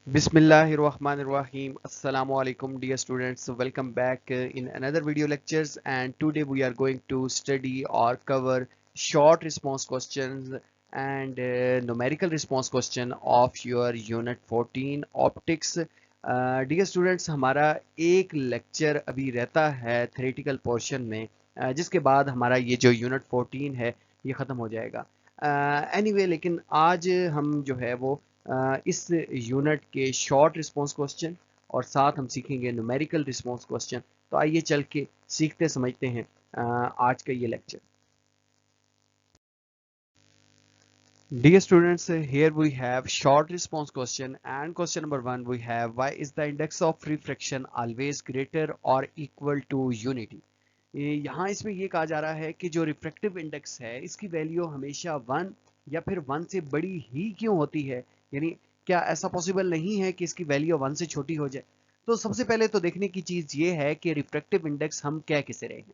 Bismillahirrahmanirrahim. Assalamu alaikum, dear students. Welcome back in another video lectures. And today we are going to study or cover short response questions and numerical response question of your unit 14 optics. Dear students, हमारा एक lecture अभी रहता है theoretical portion में, जिसके बाद हमारा ये जो यूनिट 14 है ये ख़त्म हो जाएगा. एनीवे लेकिन आज हम जो है वो इस यूनिट के शॉर्ट रिस्पॉन्स क्वेश्चन और साथ हम सीखेंगे न्यूमेरिकल रिस्पॉन्स क्वेश्चन. तो आइए चल के सीखते समझते हैं आज का ये lecture. Dear students, here we have short response question and question number 1 we have why is the index of refraction always greater or equal to unity. यहाँ इसमें ये कहा जा रहा है कि जो रिफ्रैक्टिव इंडेक्स है इसकी वैल्यू हमेशा 1 या फिर 1 से बड़ी ही क्यों होती है, यानी क्या ऐसा पॉसिबल नहीं है कि इसकी वैल्यू 1 से छोटी हो जाए. तो सबसे पहले तो देखने की चीज ये है कि रिफ्रैक्टिव इंडेक्स हम कह किसे रहे हैं.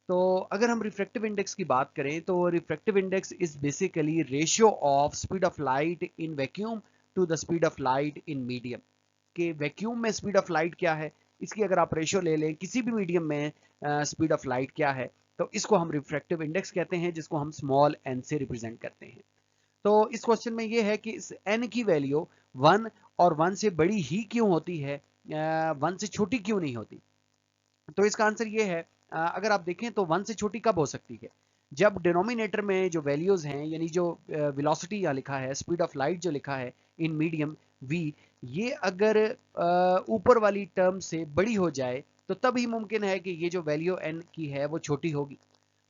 तो अगर हम रिफ्रैक्टिव इंडेक्स की बात करें तो refractive index is basically ratio of speed of light in vacuum to the speed of light in medium. कि वैक्यूम में स्पीड ऑफ लाइट क्या है, इसकी अगर आप रेशियो ले लें किसी भी मीडियम में स्पीड ऑफ लाइट क्या है, तो इसको हम रिफ्रैक्टिव इंडेक्स कहते हैं, जिसको हम स्मॉल एन से रिप्रेजेंट करते हैं. तो इस क्वेश्चन में ये है कि इस एन की वैल्यू 1 और 1 से बड़ी ही क्यों होती है, 1 से छोटी क्यों नहीं होती. तो इसका आंसर ये है, अगर आप देखें तो 1 से छोटी कब हो सकती है, जब डिनोमिनेटर में जो वैल्यूज हैं, यानी जो वेलोसिटी यहाँ लिखा है, स्पीड ऑफ लाइट जो लिखा है इन मीडियम v, ये अगर ऊपर वाली टर्म से बड़ी हो जाए तो तब ही मुमकिन है कि ये जो वैल्यू n की है वो छोटी होगी.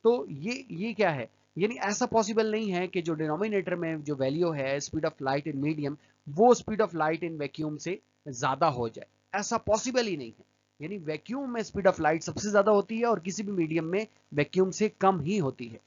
तो ये क्या है, यानी ऐसा पॉसिबल नहीं है कि जो डिनोमिनेटर में जो वैल्यू है speed of light in medium वो speed of light in vacuum से ज्यादा हो जाए, ऐसा पॉसिबल ही नहीं है. यानी वैक्यूम में स्पीड ऑफ लाइट सबसे ज्यादा होती है और किसी भी मीडियम में वैक्यूम से कम ही होती है.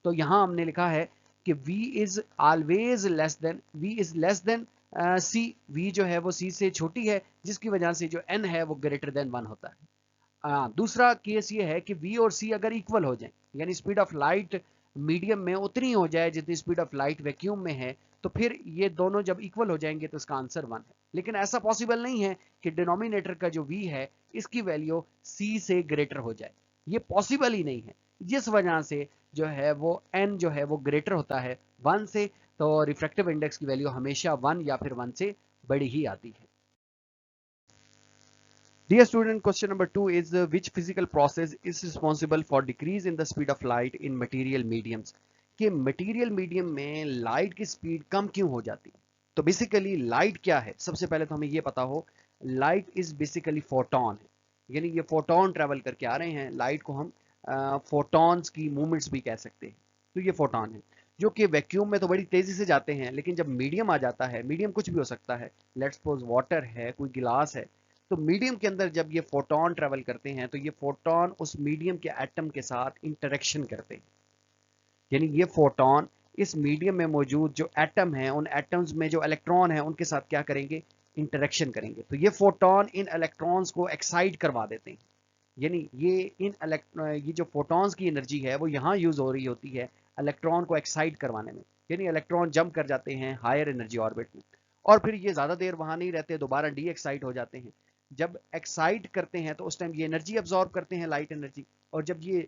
तो यहां हमने लिखा है कि v is always less than, v is less than c, v जो है वो c से छोटी है, जिसकी वजह से जो n है वो ग्रेटर देन 1 होता है. दूसरा केस ये है कि v और c अगर इक्वल हो जाए, यानी स्पीड ऑफ लाइट मीडियम में उतनी हो जाए जितनी स्पीड ऑफ लाइट वैक्यूम में है, तो फिर ये दोनों जब इक्वल हो जाएंगे तो इसका आंसर 1 है. लेकिन ऐसा पॉसिबल नहीं है कि डिनोमिनेटर का जो v है इसकी वैल्यू c से ग्रेटर हो जाए, ये पॉसिबल ही नहीं है, जिस वजह से जो है वो n जो है वो ग्रेटर होता है 1 से. तो रिफ्रैक्टिव इंडेक्स की वैल्यू हमेशा 1 या फिर 1 से बड़ी ही आती है. Dear student, question number 2 is which physical process is responsible for decrease in the speed of light in material mediums. कि मटेरियल मीडियम में लाइट की स्पीड कम क्यों हो जाती है. तो बेसिकली लाइट क्या है, सबसे पहले तो हमें ये पता हो, लाइट इज बेसिकली फोटॉन है, यानी ये फोटॉन ट्रेवल करके आ रहे हैं. लाइट को हम फोटॉन्स की मूवमेंट्स भी कह सकते हैं. तो ये फोटॉन है जो कि वैक्यूम में तो बड़ी तेजी से जाते हैं, लेकिन जब मीडियम आ जाता है, मीडियम कुछ भी हो सकता है, लेट्स सपोज वाटर है, कोई गिलास है, तो मीडियम के अंदर जब ये फोटॉन ट्रेवल करते हैं तो ये फोटॉन उस मीडियम के एटम के साथ इंटरेक्शन करते हैं. यानी ये फोटॉन इस मीडियम में मौजूद जो एटम है, उन एटम्स में जो इलेक्ट्रॉन है उनके साथ क्या करेंगे, इंटरेक्शन करेंगे. तो ये फोटॉन इन इलेक्ट्रॉन्स को एक्साइट करवा देते हैं. यानी ये जो फोटॉन्स की एनर्जी है वो यहाँ यूज हो रही होती है इलेक्ट्रॉन को एक्साइट करवाने में. यानी इलेक्ट्रॉन जंप कर जाते हैं हायर एनर्जी ऑर्बिट में, और फिर ये ज्यादा देर वहां नहीं रहते, दोबारा डी एक्साइट हो जाते हैं. जब एक्साइट करते हैं तो उस टाइम ये एनर्जी अब्सॉर्ब करते हैं, लाइट एनर्जी, और जब ये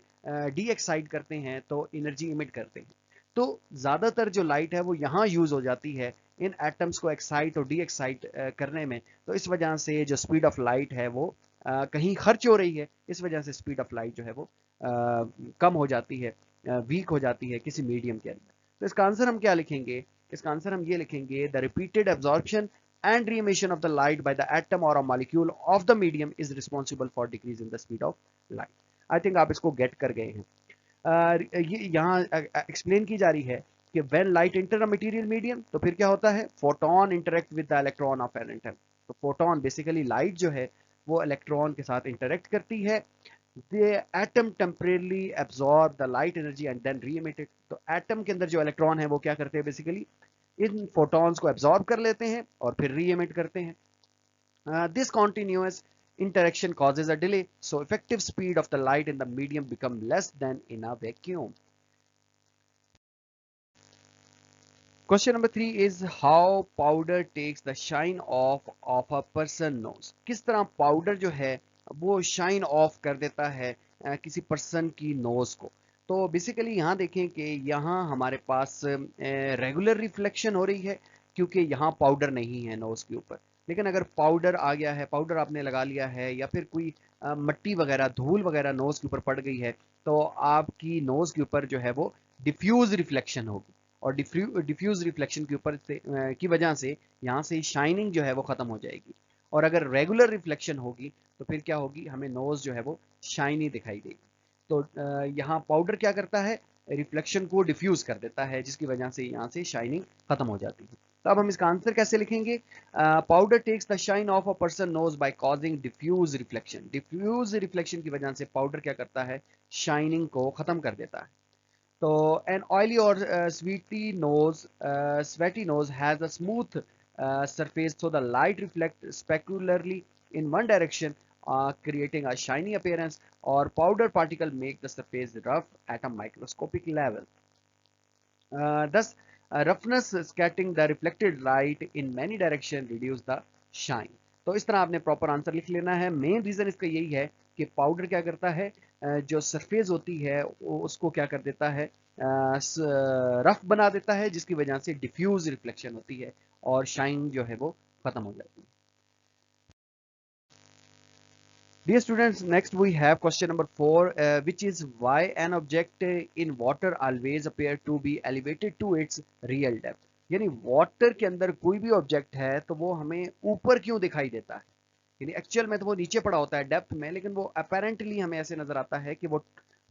डी एक्साइट करते हैं तो एनर्जी इमिट करते हैं. तो ज्यादातर जो लाइट है वो यहाँ यूज हो जाती है इन एटम्स को एक्साइट और डी एक्साइट करने में. तो इस वजह से जो स्पीड ऑफ लाइट है वो कहीं खर्च हो रही है, इस वजह से स्पीड ऑफ लाइट जो है वो कम हो जाती है, वीक हो जाती है किसी मीडियम के अंदर. तो इसका आंसर हम क्या लिखेंगे, इसका आंसर हम ये लिखेंगे, the repeated absorption and re-emission of the light by the atom or a molecule of the medium is responsible for decrease in the speed of light. I think आप इसको गेट कर गए हैं. ये यहाँ एक्सप्लेन की जा रही है कि when light enter a material medium तो फिर क्या होता है, photon interact with the electron of an atom. तो photon बेसिकली लाइट जो है वो इलेक्ट्रॉन के साथ इंटरेक्ट करती है. the atom temporarily absorb the light energy and then re-emit it. तो एटम के अंदर जो इलेक्ट्रॉन है वो क्या करते हैं, बेसिकली इन फोटॉन्स को एब्जॉर्ब कर लेते हैं और फिर री एमिट करते हैं. This continuous interaction causes a delay, so effective speed of the light in the medium become less than in a vacuum. Question number 3 is how powder takes the shine of a person nose. किस तरह powder जो है वो shine of कर देता है किसी person की नोज को। तो बेसिकली यहाँ देखें कि यहाँ हमारे पास रेगुलर रिफ्लेक्शन हो रही है क्योंकि यहाँ पाउडर नहीं है नोज के ऊपर। लेकिन अगर पाउडर आ गया है, पाउडर आपने लगा लिया है या फिर कोई मट्टी वगैरह धूल वगैरह नोज के ऊपर पड़ गई है तो आपकी नोज के ऊपर जो है वो डिफ्यूज रिफ्लेक्शन होगी और डिफ्यूज रिफ्लेक्शन के ऊपर की वजह से यहाँ से शाइनिंग जो है वो खत्म हो जाएगी। और अगर रेगुलर रिफ्लेक्शन होगी तो फिर क्या होगी, हमें नोज जो है वो शाइनी दिखाई देगी। तो यहाँ पाउडर क्या करता है, रिफ्लेक्शन को डिफ्यूज कर देता है जिसकी वजह से यहाँ से शाइनिंग खत्म हो जाती है। तो अब हम इसका आंसर कैसे लिखेंगे, powder takes the shine of a person nose by causing diffuse reflection. Diffuse reflection की वजह से पाउडर क्या करता है, शाइनिंग को खत्म कर देता है। So an oily or sweaty nose has a smooth surface, so the light reflects specularly in one direction, creating a shiny appearance. Or powder particle make the surface rough at a microscopic level. Thus, roughness scattering the reflected light in many directions reduce the shine. तो इस तरह आपने proper answer लिख लेना है। Main reason इसका यही है कि पाउडर क्या करता है, जो सरफेस होती है उसको क्या कर देता है, रफ बना देता है जिसकी वजह से डिफ्यूज रिफ्लेक्शन होती है और शाइन जो है वो खत्म हो जाती है। Dear students, next we have question number 4, which is why an object in water always appear to be elevated to its real depth। यानी वाटर के अंदर कोई भी ऑब्जेक्ट है तो वो हमें ऊपर क्यों दिखाई देता है, यानी एक्चुअल में तो वो नीचे पड़ा होता है डेप्थ में, लेकिन वो अपेरेंटली हमें ऐसे नजर आता है कि वो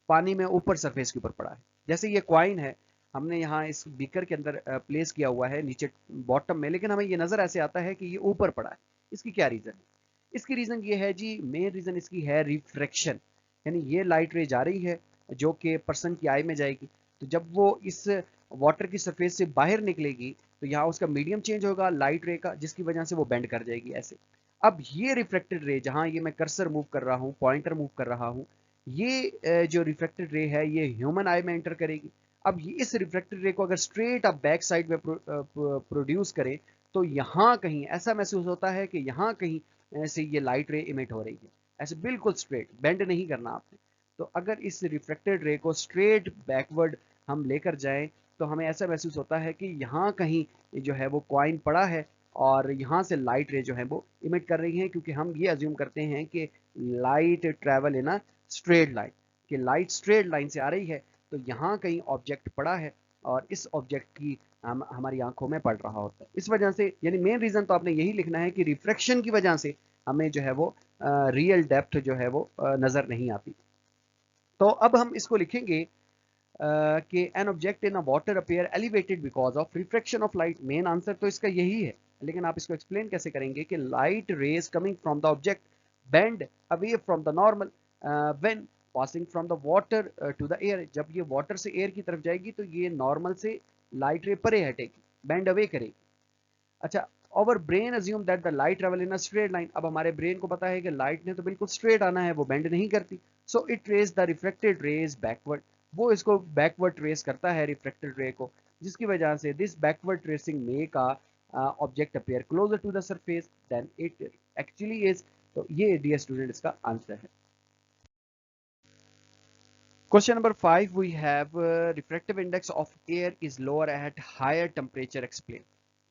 पानी में ऊपर सरफेस के ऊपर पड़ा है। जैसे ये क्वाइन है, हमने यहाँ इस बीकर के अंदर प्लेस किया हुआ है नीचे बॉटम में, लेकिन हमें ये नजर ऐसे आता है कि ये ऊपर पड़ा है। इसकी क्या रीजन है, इसकी रीजन ये है जी, मेन रीजन इसकी है रिफ्रैक्शन। यानी ये लाइट रे जा रही है जो कि पर्सन की आई में जाएगी, तो जब वो इस वाटर की सरफेस से बाहर निकलेगी तो यहाँ उसका मीडियम चेंज होगा लाइट रे का, जिसकी वजह से वो बेंड कर जाएगी ऐसे। अब ये रिफ्लेक्टेड रे, जहां ये मैं कर्सर मूव कर रहा हूँ, पॉइंटर मूव कर रहा हूँ, ये जो रिफ्लेक्टेड रे है ये ह्यूमन आई में एंटर करेगी। अब इस रिफ्लेक्टेड रे को अगर स्ट्रेट आप बैक साइड में प्रोड्यूस करें तो यहाँ कहीं ऐसा महसूस होता है कि यहाँ कहीं ऐसे ये लाइट रे इमिट हो रही है, ऐसे बिल्कुल स्ट्रेट, बेंड नहीं करना आपने। तो अगर इस रिफ्लेक्टेड रे को स्ट्रेट बैकवर्ड हम लेकर जाएं तो हमें ऐसा महसूस होता है कि यहाँ कहीं जो है वो कॉइन पड़ा है और यहाँ से लाइट रे जो है वो इमिट कर रही है, क्योंकि हम ये अज्यूम करते हैं कि light travel in a straight line, कि लाइट स्ट्रेट लाइन से आ रही है, तो यहाँ कहीं ऑब्जेक्ट पड़ा है और इस ऑब्जेक्ट की हमारी आंखों में पड़ रहा होता है। इस वजह से यानी मेन रीजन तो आपने यही लिखना है कि रिफ्रैक्शन की वजह से हमें जो है वो रियल डेप्थ जो है वो नजर नहीं आती। तो अब हम इसको लिखेंगे कि an object in a water appear elevated because of refraction of light. Main answer तो इसका यही है, लेकिन आप इसको एक्सप्लेन कैसे करेंगे कि light rays coming from the object bend away from the normal when passing from the water to the air. जब ये वाटर से एयर की तरफ जाएगी तो ये नॉर्मल से लाइट रे परे हटेगी, बेंड अवे करेगी। अच्छा, our brain assume that the light travel in a straight line। अब हमारे ब्रेन को पता है कि लाइट ने तो बिल्कुल स्ट्रेट आना है, वो बेंड नहीं करती। So it raise the reflected rays backward, वो इसको बैकवर्ड ट्रेस करता है रिफ्लेक्टेड रे को, जिसकी वजह से this backward tracing make a object appear closer to the surface than it actually is. तो ये डियर स्टूडेंट इसका आंसर है। Question number 5 we have refractive index of air is lower at higher temperature explain।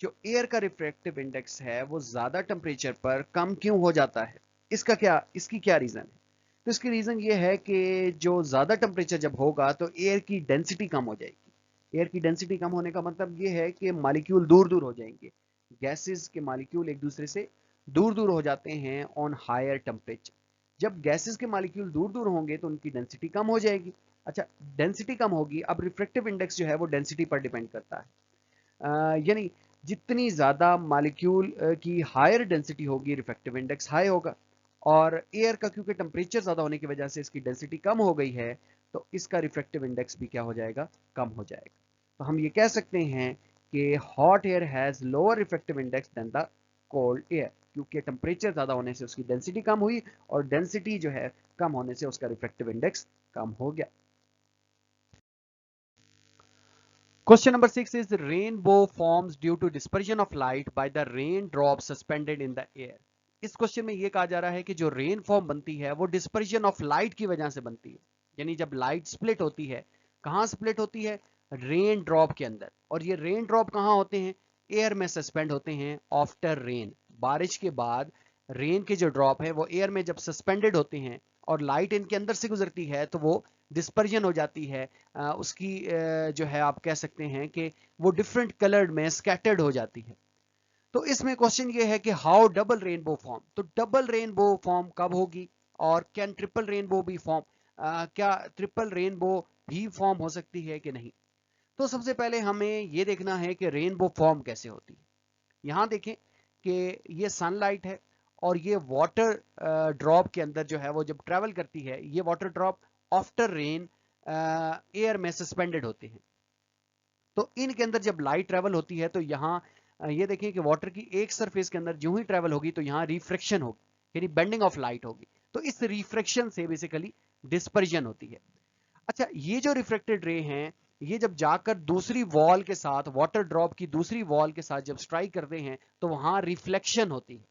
जो air का refractive index है वो ज्यादा temperature पर कम क्यों हो जाता है, इसकी क्या रीजन है। तो इसकी रीजन ये है कि जो ज्यादा टेम्परेचर जब होगा तो एयर की डेंसिटी कम हो जाएगी। एयर की डेंसिटी कम होने का मतलब ये है कि मॉलिक्यूल दूर दूर हो जाएंगे, गैसेस के मॉलिक्यूल एक दूसरे से दूर दूर हो जाते हैं ऑन हायर टेम्परेचर। जब गैसेस के मॉलिक्यूल दूर दूर होंगे तो उनकी डेंसिटी कम हो जाएगी। अच्छा, डेंसिटी कम होगी, अब रिफ्रैक्टिव इंडेक्स जो है वो डेंसिटी पर डिपेंड करता है। यानी जितनी ज़्यादा मॉलिक्यूल की हायर डेंसिटी होगी रिफ्रैक्टिव इंडेक्स हाई होगा, और एयर का क्योंकि टेम्परेचर ज़्यादा होने की वजह से इसकी डेंसिटी कम हो गई है तो इसका रिफ्रैक्टिव इंडेक्स भी क्या हो जाएगा, कम हो जाएगा। तो हम ये कह सकते हैं कि hot air has lower refractive index than the cold air, क्योंकि टेम्परेचर ज़्यादा होने से उसकी डेंसिटी कम हुई और डेंसिटी जो है कम होने से उसका रिफ्रैक्टिव इंडेक्स कम हो गया। Question number 6 is rainbow forms due to dispersion of light by the raindrop suspended in the air. इस क्वेश्चन में ये कहा जा रहा है कि जो रेन फॉर्म बनती है वो डिस्पर्जन ऑफ लाइट की वजह से बनती है। यानी जब लाइट स्प्लिट होती है, कहाँ स्प्लिट होती है? रेन ड्रॉप के अंदर। और ये रेन ड्रॉप कहाँ होते हैं? एयर में सस्पेंड होते हैं आफ्टर रेन। बारिश के बाद रेन के जो ड्रॉप है वो एयर में जब सस्पेंडेड होते हैं और लाइट इनके अंदर से गुजरती है तो वो डिस्पर्जन हो जाती है। उसकी जो है आप कह सकते हैं कि वो डिफरेंट कलर्ड में स्कैटर्ड हो जाती है। तो इसमें क्वेश्चन ये है कि हाउ डबल रेनबो फॉर्म। तो डबल रेनबो फॉर्म कब होगी और कैन ट्रिपल रेनबो भी फॉर्म, क्या ट्रिपल रेनबो भी फॉर्म हो सकती है कि नहीं? तो सबसे पहले हमें ये देखना है कि रेनबो फॉर्म कैसे होती है। यहां देखें कि ये सनलाइट है और ये वाटर ड्रॉप के अंदर जो है वो जब ट्रेवल करती है, ये water drop after rain air में सस्पेंडेड होते हैं। तो इनके अंदर जब लाइट ट्रेवल होती है तो यहाँ ये देखिए कि वाटर की एक सरफेस के अंदर जो ही ट्रेवल होगी तो यहाँ रिफ्रैक्शन होगी, यानी बेंडिंग ऑफ लाइट होगी। तो इस रिफ्रैक्शन से बेसिकली डिस्पर्जन होती है। अच्छा, ये जो रिफ्लेक्टेड रे हैं ये जब जाकर दूसरी वॉल के साथ, वाटर ड्रॉप की दूसरी वॉल के साथ जब स्ट्राइक करते हैं तो वहां रिफ्लेक्शन होती है।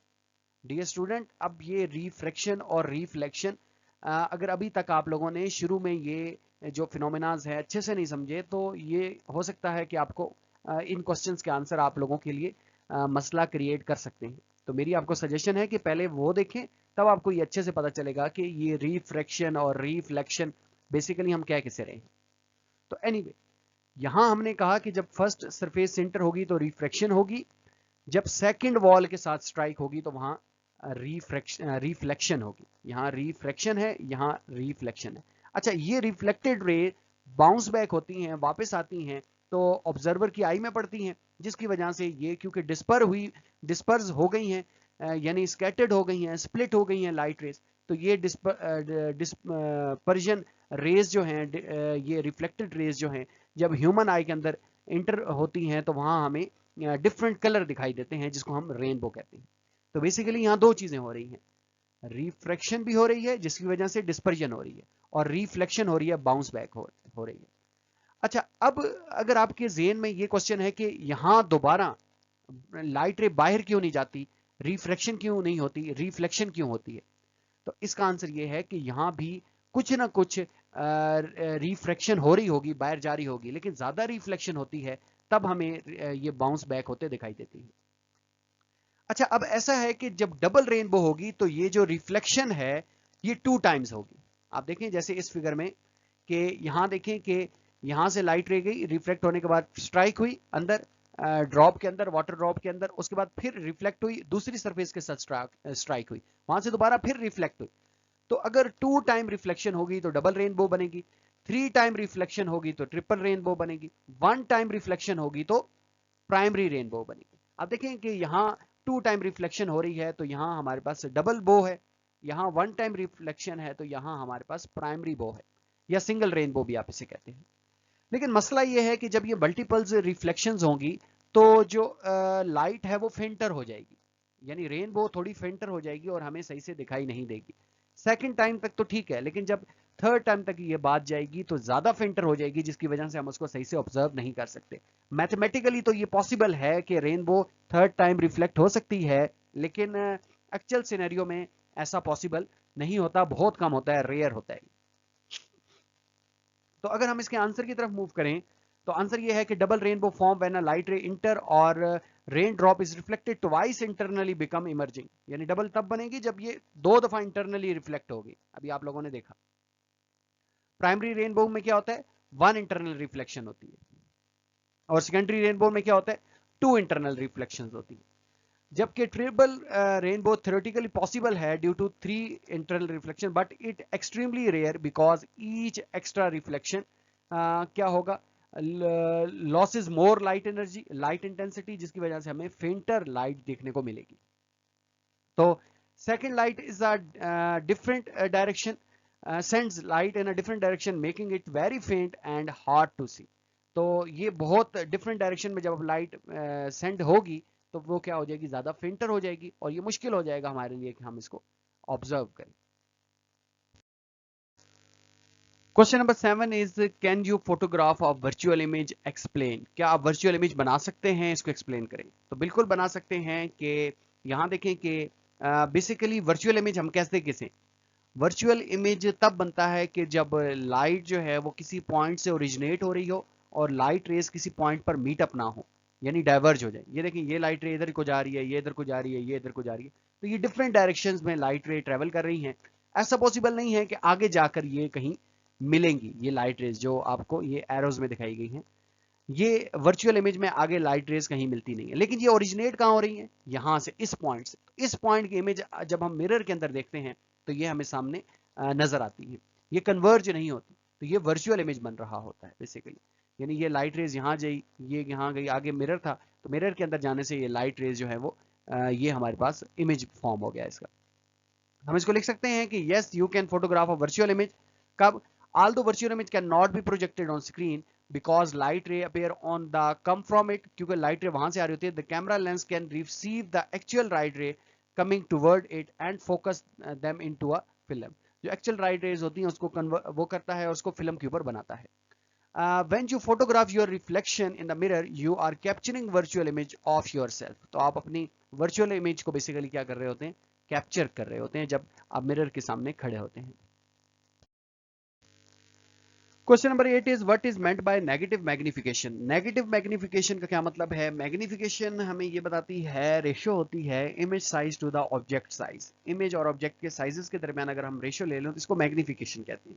डियर स्टूडेंट, अब ये रिफ्रैक्शन और रिफ्लेक्शन, अगर अभी तक आप लोगों ने शुरू में ये जो फिनोमेनाज है अच्छे से नहीं समझे तो ये हो सकता है कि आपको इन क्वेश्चंस के आंसर आप लोगों के लिए मसला क्रिएट कर सकते हैं। तो मेरी आपको सजेशन है कि पहले वो देखें, तब आपको ये अच्छे से पता चलेगा कि ये रिफ्रैक्शन और रिफ्लेक्शन बेसिकली हम कह किसे रहे हैं। तो एनीवे, यहां हमने कहा कि जब फर्स्ट सरफेस सेंटर होगी तो रिफ्रैक्शन होगी, जब सेकंड वॉल के साथ स्ट्राइक होगी तो वहां रिफ्लेक्शन होगी। यहाँ रिफ्रैक्शन है, यहाँ रिफ्लेक्शन है। अच्छा, ये रिफ्लेक्टेड रे बाउंस बैक होती हैं, वापस आती हैं तो ऑब्जर्वर की आई में पड़ती हैं, जिसकी वजह से ये क्योंकि डिस्पर्स हो गई हैं, यानी स्कैटर्ड हो गई हैं, स्प्लिट हो गई हैं लाइट रेस, तो ये डिस्पर्जन रेज जो हैं, ये रिफ्लेक्टेड रेज जो हैं, जब ह्यूमन आई के अंदर इंटर होती हैं तो वहां हमें डिफरेंट कलर दिखाई देते हैं जिसको हम रेनबो कहते हैं। तो बेसिकली यहाँ दो चीजें हो रही हैं, रिफ्रैक्शन भी हो रही है जिसकी वजह से डिस्पर्जन हो रही है, और रिफ्लेक्शन हो रही है, बाउंस बैक हो रही है। अच्छा, अब अगर आपके जेन में ये क्वेश्चन है कि यहाँ दोबारा लाइट रे बाहर क्यों नहीं जाती, रिफ्रैक्शन क्यों नहीं होती, रिफ्लेक्शन क्यों होती है, तो इसका आंसर ये है कि यहाँ भी कुछ ना कुछ रिफ्रैक्शन हो रही होगी, बाहर जा रही होगी, लेकिन ज्यादा रिफ्लेक्शन होती है तब हमें ये बाउंस बैक होते दिखाई देती है। अच्छा, अब ऐसा है कि जब डबल रेनबो होगी तो ये जो रिफ्लेक्शन है ये 2 टाइम्स होगी। आप देखें जैसे इस फिगर में कि यहां देखें कि यहां से लाइट रह गई, रिफ्लेक्ट होने के बाद स्ट्राइक हुई अंदर ड्रॉप के अंदर, वाटर ड्रॉप के अंदर, उसके बाद फिर रिफ्लेक्ट हुई दूसरी सरफेस के साथ, स्ट्राइक हुई, वहां से दोबारा फिर रिफ्लेक्ट हुई। तो अगर 2 टाइम रिफ्लेक्शन होगी तो डबल रेनबो बनेगी, 3 टाइम रिफ्लेक्शन होगी तो ट्रिपल रेनबो बनेगी, 1 टाइम रिफ्लेक्शन होगी तो प्राइमरी रेनबो बनेगी। अब देखें कि यहाँ 2 टाइम रिफ्लेक्शन हो रही है तो यहाँ हमारे पास डबल बो है, यहाँ 1 टाइम रिफ्लेक्शन है तो यहाँ हमारे पास प्राइमरी बो है, या सिंगल रेनबो भी आप इसे कहते हैं। लेकिन मसला ये है कि जब ये मल्टीपल्स रिफ्लेक्शंस होंगी तो जो लाइट है वो फेंटर हो जाएगी, यानी रेनबो थोड़ी फेंटर हो जाएगी और हमें सही से दिखाई नहीं देगी। सेकंड टाइम तक तो ठीक है, लेकिन जब थर्ड टाइम तक ये बात जाएगी तो ज्यादा फेंटर हो जाएगी, जिसकी वजह से हम उसको सही से ऑब्जर्व नहीं कर सकते। मैथमेटिकली तो ये पॉसिबल है कि रेनबो थर्ड टाइम रिफ्लेक्ट हो सकती है, लेकिन एक्चुअल सिनेरियो में ऐसा पॉसिबल नहीं होता, बहुत कम होता है, रेयर होता है। तो अगर हम इसके आंसर की तरफ मूव करें तो आंसर ये है कि double rainbow form when a light ray enter और raindrop is reflected twice internally become emerging. यानी डबल तब बनेगी जब ये 2 दफा इंटरनली रिफ्लेक्ट होगी। अभी आप लोगों ने देखा प्राइमरी रेनबो में क्या होता है, 1 इंटरनल रिफ्लेक्शन होती है, और सेकेंडरी रेनबो में क्या होता है, 2 इंटरनल रिफ्लेक्शन होती है। जबकि ट्रिपल रेनबो theoretically पॉसिबल है due to 3 internal reflection, but it extremely rare because each extra reflection क्या होगा, losses more light energy, light intensity, जिसकी वजह से हमें फेंटर लाइट देखने को मिलेगी। तो second light is a different direction, sends light in a different direction making it very faint and hard to see। तो ये बहुत डिफरेंट डायरेक्शन में जब लाइट सेंड होगी तो वो क्या हो जाएगी, ज्यादा फेंटर हो जाएगी और ये मुश्किल हो जाएगा हमारे लिए कि हम इसको ऑब्जर्व करें। Question number 7 is can you photograph of virtual image explain. क्या आप वर्चुअल इमेज बना सकते हैं, इसको एक्सप्लेन करें। तो बिल्कुल बना सकते हैं कि यहाँ देखें कि बेसिकली वर्चुअल इमेज हम कैसे वर्चुअल इमेज तब बनता है कि जब लाइट जो है वो किसी पॉइंट से ओरिजिनेट हो रही हो और लाइट रेज किसी पॉइंट पर मीट अप ना हो, यानी डाइवर्ज हो जाए। ये देखें, ये लाइट रे इधर को जा रही है, ये इधर को जा रही है, ये इधर को जा रही है, तो ये डिफरेंट डायरेक्शंस में लाइट रे ट्रेवल कर रही हैं। ऐसा पॉसिबल नहीं है कि आगे जाकर ये कहीं मिलेंगी। ये लाइट रेज जो आपको ये एरोज में दिखाई गई हैं, ये वर्चुअल इमेज में आगे लाइट रेज कहीं मिलती नहीं है, लेकिन ये ओरिजिनेट कहाँ हो रही है, यहां से, इस पॉइंट से। इस पॉइंट की इमेज जब हम मिरर के अंदर देखते हैं तो ये हमें सामने नजर आती है, ये कन्वर्ज नहीं होती, तो ये वर्चुअल इमेज बन रहा होता है बेसिकली। यानी ये लाइट रेज यहाँ गई, ये यहाँ गई, आगे मिरर था, तो मिरर के अंदर जाने से ये लाइट रेज जो है वो ये हमारे पास इमेज फॉर्म हो गया इसका। हम इसको लिख सकते हैं कि yes you can photograph a virtual image. कब? although virtual image can not be projected on screen because light रे appear on the come from it, क्योंकि लाइट रे वहां से आ रही होती है। The camera lens can receive the actual light ray coming toward it and focus them into a film. जो actual light rays होती हैं उसको वो करता है और उसको फिल्म के ऊपर बनाता है। when you photograph your reflection in the mirror you are capturing virtual image of yourself। तो आप अपनी virtual image को बेसिकली क्या कर रहे होते हैं, कैप्चर कर रहे होते हैं जब आप मिरर के सामने खड़े होते हैं। Question number 8 is what is meant by negative magnification. Negative magnification का क्या मतलब है? मैग्निफिकेशन हमें ये बताती है, रेशियो होती है image size to the object size. Image और ऑब्जेक्ट के साइजेस के दरमियान अगर हम रेशियो ले लें तो इसको मैग्निफिकेशन कहते हैं।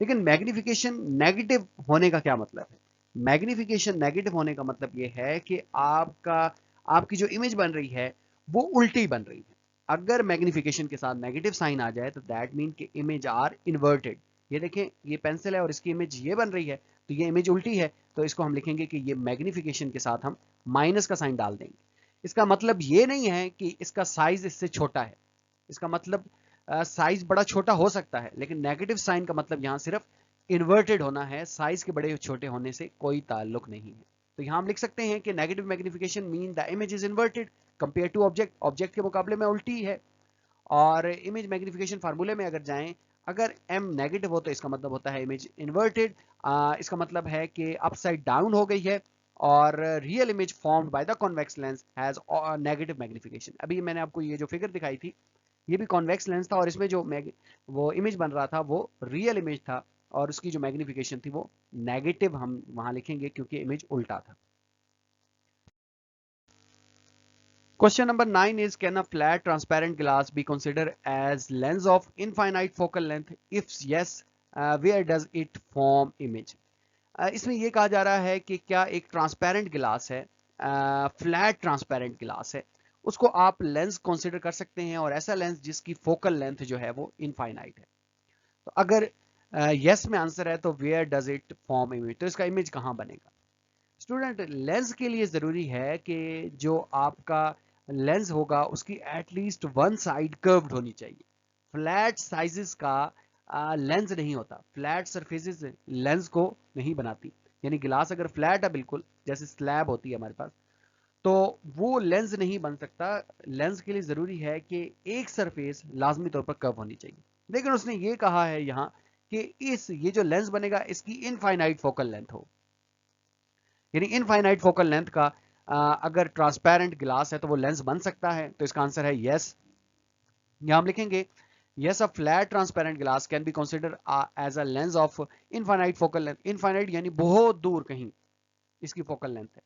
लेकिन मैग्निफिकेशन नेगेटिव होने का क्या मतलब है? मैग्निफिकेशन नेगेटिव होने का मतलब यह है कि आपकी जो इमेज बन रही है वो उल्टी बन रही है। अगर मैग्निफिकेशन के साथ नेगेटिव साइन आ जाए तो दैट मीन कि इमेज आर इन्वर्टेड। ये देखें, ये पेंसिल है और इसकी इमेज ये बन रही है, तो ये इमेज उल्टी है, तो इसको हम लिखेंगे कि ये मैग्निफिकेशन के साथ हम माइनस का साइन डाल देंगे। इसका मतलब ये नहीं है कि इसका साइज इससे छोटा है, इसका मतलब साइज बड़ा छोटा हो सकता है, लेकिन नेगेटिव साइन का मतलब यहां सिर्फ इन्वर्टेड होना है, साइज के बड़े छोटे होने से कोई ताल्लुक नहीं है। तो यहां हम लिख सकते हैं कि negative magnification mean the image is inverted compare to object, object के मुकाबले में उल्टी है। और इमेज मैग्निफिकेशन फार्मूले में अगर जाएं, अगर m नेगेटिव हो तो इसका मतलब होता है इमेज इन्वर्टेड, इसका मतलब है कि अपसाइड डाउन हो गई है। और real image formed by the convex lens has negative magnification. अभी मैंने आपको ये जो फिगर दिखाई थी ये भी कॉन्वेक्स लेंस था और इसमें जो वो इमेज बन रहा था वो रियल इमेज था, और उसकी जो मैग्निफिकेशन थी वो नेगेटिव हम वहां लिखेंगे क्योंकि इमेज उल्टा था। Question number 9 is can a flat transparent glass be considered as lens of infinite focal length? If yes, where does it form image? इसमें ये कहा जा रहा है कि क्या एक ट्रांसपेरेंट गिलास है, फ्लैट ट्रांसपेरेंट गिलास है, उसको आप लेंस कंसीडर कर सकते हैं, और ऐसा लेंस जिसकी फोकल लेंथ जो है वो इनफाइनाइट है। तो अगर यस में आंसर है तो where does it form image, तो इसका इमेज कहां बनेगा? स्टूडेंट, लेंस के लिए जरूरी है कि जो आपका लेंस होगा उसकी एटलीस्ट वन साइड कर्व्ड होनी चाहिए। फ्लैट साइजेस का लेंस नहीं होता, फ्लैट सरफेसेस लेंस को नहीं बनाती। यानी गिलास अगर फ्लैट है बिल्कुल जैसे स्लैब होती है हमारे पास, तो वो लेंस नहीं बन सकता। लेंस के लिए जरूरी है कि एक सरफेस लाजमी तौर पर कर्व होनी चाहिए। लेकिन उसने ये कहा है यहाँ कि ये जो लेंस बनेगा इसकी इनफाइनाइट फोकल लेंथ हो, यानी इनफाइनाइट फोकल लेंथ का अगर ट्रांसपेरेंट गिलास है तो वो लेंस बन सकता है। तो इसका आंसर है यस। यहां हम लिखेंगे yes, a flat transparent glass can be consider as a lens of infinite focal length. Infinite यानी बहुत दूर कहीं इसकी फोकल लेंथ है।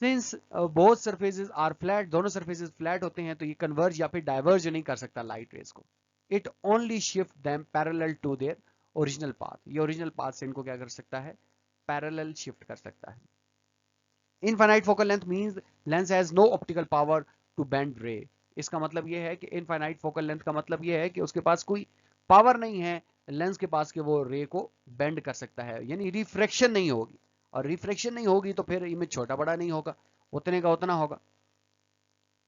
Since both surfaces are flat, दोनों सरफेसेस फ्लैट होते हैं, तो ये कन्वर्ज या फिर डाइवर्ज नहीं कर सकता लाइट रेज को। It only shift them parallel to their original path. ये ओरिजिनल पाथ से इनको क्या कर सकता है? पैरेलल शिफ्ट कर सकता है। Infinite focal length means lens has no optical power to bend ray. इसका मतलब यह है कि इनफाइनाइट फोकल लेंथ का मतलब यह है कि उसके पास कोई पावर नहीं है लेंस के पास कि वो रे को बेंड कर सकता है, यानी रिफ्रैक्शन नहीं होगी। और रिफ्रैक्शन नहीं होगी तो फिर इमेज छोटा बड़ा नहीं होगा, उतने का उतना होगा।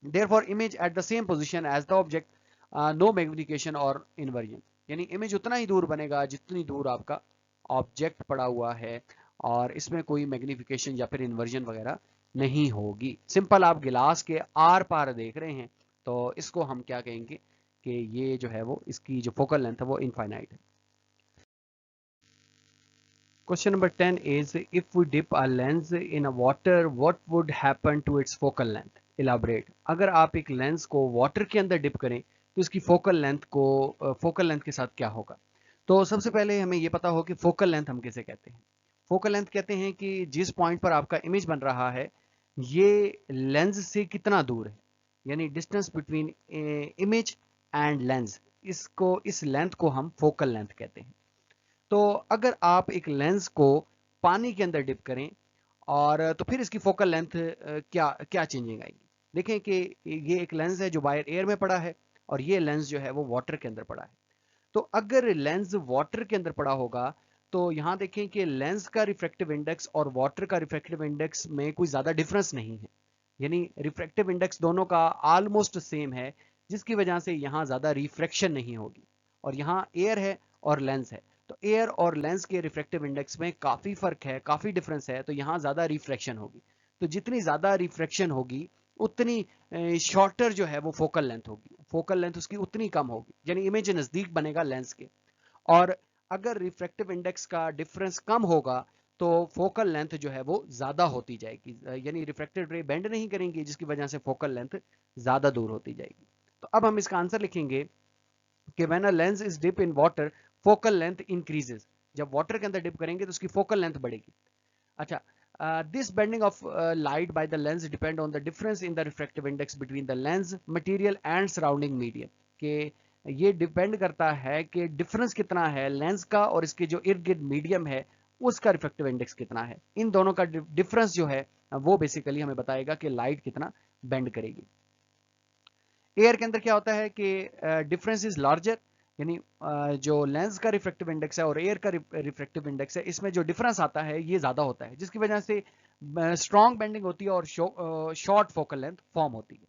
Therefore image at the same position as the object, no magnification और इन्वर्जन। यानी इमेज उतना ही दूर बनेगा जितनी दूर आपका ऑब्जेक्ट पड़ा हुआ है, और इसमें कोई मैग्निफिकेशन या फिर इन्वर्जन वगैरह नहीं होगी। सिंपल आप गिलास के आर पार देख रहे हैं, तो इसको हम क्या कहेंगे कि ये जो है वो इसकी जो फोकल लेंथ है वो इनफाइनाइट है। Question number 10 is if we dip a lens in a water, what would happen to its focal length? Elaborate. अगर आप एक लेंस को वाटर के अंदर डिप करें तो इसकी फोकल लेंथ के साथ क्या होगा? तो सबसे पहले हमें ये पता हो कि फोकल लेंथ हम किसे कहते हैं। फोकल लेंथ कहते हैं कि जिस पॉइंट पर आपका इमेज बन रहा है ये लेंस से कितना दूर है, यानी distance between image and lens, इस लेंथ को हम फोकल लेंथ कहते हैं। तो अगर आप एक लेंस को पानी के अंदर डिप करें और तो फिर इसकी फोकल लेंथ क्या क्या चेंजिंग आएगी। देखें कि ये एक लेंस है जो बाहर एयर में पड़ा है और ये लेंस जो है वो वाटर के अंदर पड़ा है। तो अगर लेंस वाटर के अंदर पड़ा होगा तो यहां देखें कि लेंस का रिफ्रैक्टिव इंडेक्स और वाटर का रिफ्रैक्टिव इंडेक्स में कोई ज्यादा डिफरेंस नहीं है, यानी रिफ्रैक्टिव इंडेक्स दोनों का ऑलमोस्ट सेम है, जिसकी वजह से यहां ज्यादा रिफ्रैक्शन नहीं होगी। और यहां एयर है और लेंस है, तो एयर और लेंस के रिफ्रैक्टिव इंडेक्स में काफी फर्क है, काफी डिफरेंस है, तो यहां ज्यादा रिफ्रैक्शन होगी। तो जितनी ज्यादा रिफ्रैक्शन होगी उतनी शॉर्टर जो है वो फोकल लेंथ होगी, फोकल लेंथ उसकी उतनी कम होगी, यानी इमेज नजदीक बनेगा लेंस के। और अगर रिफ्रैक्टिव इंडेक्स का डिफरेंस कम होगा तो फोकल लेंथ जो है वो ज्यादा होती जाएगी, यानी रिफ्रैक्टेड रे बेंड नहीं करेंगी, जिसकी वजह से फोकल लेंथ ज्यादा दूर होती जाएगी। तो अब हम इसका आंसर लिखेंगे कि when a lens is dip in water focal length increases. जब वाटर के अंदर डिप करेंगे तो उसकी फोकल लेंथ बढ़ेगी। अच्छा, this bending of light by the lens depend on the difference in the refractive index between the lens material and surrounding medium। के ये डिपेंड करता है कि डिफरेंस कितना है लेंस का और इसके जो इर्द गिर्द मीडियम है उसका रिफ्रैक्टिव इंडेक्स कितना है। इन दोनों का डिफरेंस जो है वो बेसिकली हमें बताएगा कि लाइट कितना बेंड करेगी। एयर के अंदर क्या होता है कि डिफरेंस इज लार्जर, यानी जो लेंस का रिफ्रैक्टिव इंडेक्स है और एयर का रिफ्रैक्टिव इंडेक्स है इसमें जो डिफरेंस आता है ये ज्यादा होता है, जिसकी वजह से स्ट्रॉन्ग बेंडिंग होती है और शॉर्ट फोकल लेंथ फॉर्म होती है।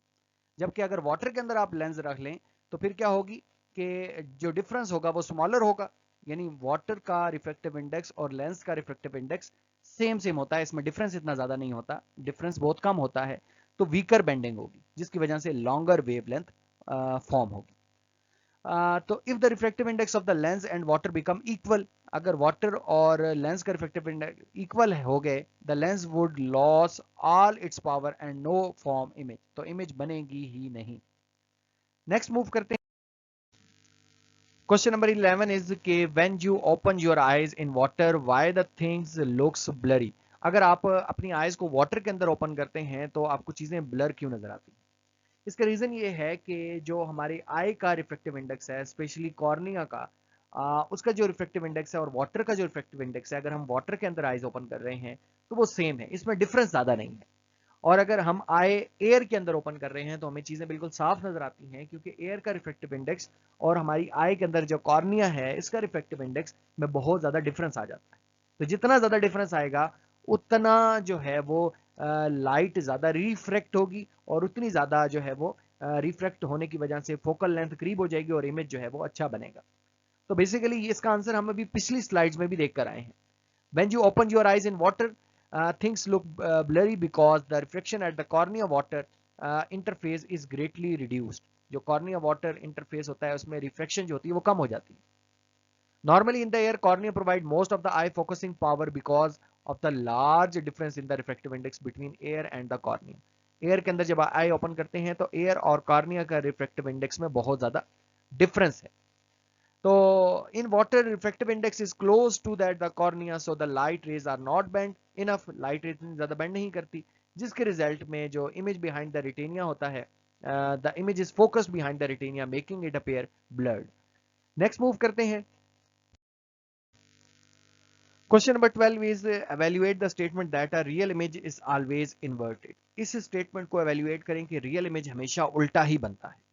जबकि अगर वाटर के अंदर आप लेंस रख लें तो फिर क्या होगी कि जो डिफरेंस होगा वो स्मॉलर होगा, यानी वाटर का रिफ्रैक्टिव इंडेक्स और लेंस का रिफ्रैक्टिव इंडेक्स सेम सेम होता है, इसमें डिफरेंस इतना ज्यादा नहीं होता, डिफरेंस बहुत कम होता है। तो वीकर बेंडिंग होगी जिसकी वजह से लॉन्गर वेवलेंथ फॉर्म होगी। तो if the refractive index of the lens and water become equal, अगर वाटर और लेंस का रिफ्रैक्टिव इंडेक्स इक्वल हो गए the lens would loss all its power and no form image, तो इमेज बनेगी ही नहीं। नेक्स्ट मूव करते हैं। क्वेश्चन नंबर 11 इज के when you open your eyes in water why the things looks blurry. अगर आप अपनी आईज को वाटर के अंदर ओपन करते हैं तो आपको चीजें ब्लर क्यों नजर आती हैं? इसका रीजन ये है कि जो हमारी आई का रिफ्रैक्टिव इंडेक्स है स्पेशली कॉर्निया का, उसका जो रिफ्रैक्टिव इंडेक्स है और वाटर का जो रिफ्रैक्टिव इंडेक्स है, अगर हम वाटर के अंदर आईज ओपन कर रहे हैं तो वो सेम है, इसमें डिफरेंस ज्यादा नहीं है। और अगर हम आई एयर के अंदर ओपन कर रहे हैं तो हमें चीजें बिल्कुल साफ नजर आती हैं, क्योंकि एयर का रिफ्रैक्टिव इंडेक्स और हमारी आई के अंदर जो कॉर्निया है इसका रिफ्रैक्टिव इंडेक्स में बहुत ज्यादा डिफरेंस आ जाता है। तो जितना ज्यादा डिफरेंस आएगा उतना जो है वो लाइट ज्यादा रिफ्रैक्ट होगी और उतनी ज्यादा जो है वो रिफ्रैक्ट होने की वजह से फोकल लेंथ करीब हो जाएगी और इमेज जो है वो अच्छा बनेगा। तो बेसिकली इसका आंसर हम अभी पिछली स्लाइड्स में भी देख कर आए हैं। When you open your eyes in water, things look blurry because the refraction at the cornea water interface is greatly reduced। जो cornea water interface होता है उसमें रिफ्रैक्शन जो होती है वो कम हो जाती है। Normally in the air, cornea provide most of the eye focusing power because of the large difference in the refractive index between air and the cornea। Air के अंदर जब आई ओपन करते हैं तो एयर और कॉर्निया का refractive index में बहुत ज्यादा डिफरेंस है। तो in water refractive index is close to that the cornea, so the light rays are not bent enough, light rays ज्यादा बेंड नहीं करती, जिसके रिजल्ट में जो इमेज बिहाइंड द रेटिनिया होता है, the image is focused behind the retina making it appear blurred. Next move करते हैं। Question number 12 is evaluate the statement that a real image is always inverted। इस statement को evaluate करें कि real image हमेशा उल्टा ही बनता है।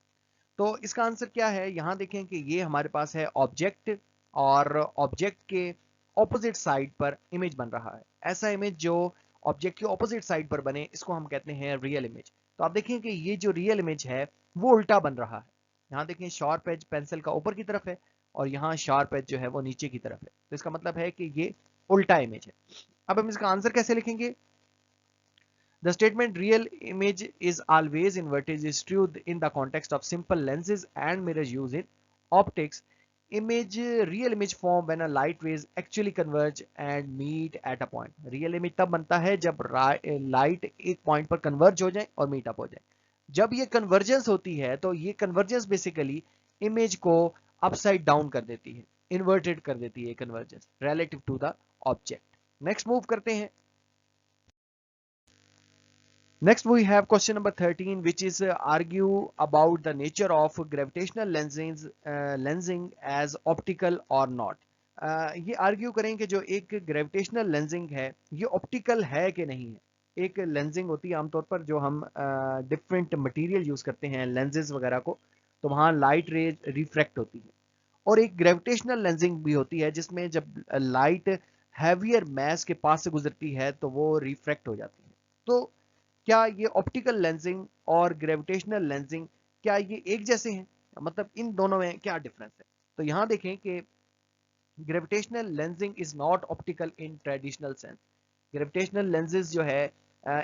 तो इसका आंसर क्या है, यहां देखें कि ये हमारे पास है ऑब्जेक्ट और ऑब्जेक्ट के ऑपोजिट साइड पर इमेज बन रहा है। ऐसा इमेज जो ऑब्जेक्ट के ऑपोजिट साइड पर बने इसको हम कहते हैं रियल इमेज। तो आप देखें कि ये जो रियल इमेज है वो उल्टा बन रहा है। यहां देखें शार्प एज पेंसिल का ऊपर की तरफ है और यहाँ शार्प एज जो है वो नीचे की तरफ है, तो इसका मतलब है कि ये उल्टा इमेज है। अब हम इसका आंसर कैसे लिखेंगे? The statement real image is always inverted is true in the context of simple lenses and mirrors used in optics image real image form when a light rays actually converge and meet at a point. Real image तब बनता है जब light एक point पर converge हो जाए और meet up हो जाए। जब ये कन्वर्जेंस होती है तो ये कन्वर्जेंस बेसिकली इमेज को अपसाइड डाउन कर देती है, इन्वर्टेड कर देती है convergence relative to the object. Next move करते हैं। Next we have question number 13, which is argue about the nature of gravitational lensing as optical or not. ये argue करें कि जो एक gravitational lensing है ये optical है कि नहीं है। एक lensing होती है आमतौर पर जो हम different material use करते हैं lenses वगैरह को, तो वहाँ light rays refract होती है। और एक gravitational lensing भी होती है जिसमें जब light heavier mass के पास से गुजरती है तो वो refract हो जाती है। तो क्या ये ऑप्टिकल लेंसिंग और ग्रेविटेशनल लेंसिंग क्या ये एक जैसे हैं, मतलब इन दोनों में क्या डिफरेंस है? तो यहां देखें कि gravitational lensing is not optical in traditional sense. Gravitational lenses जो है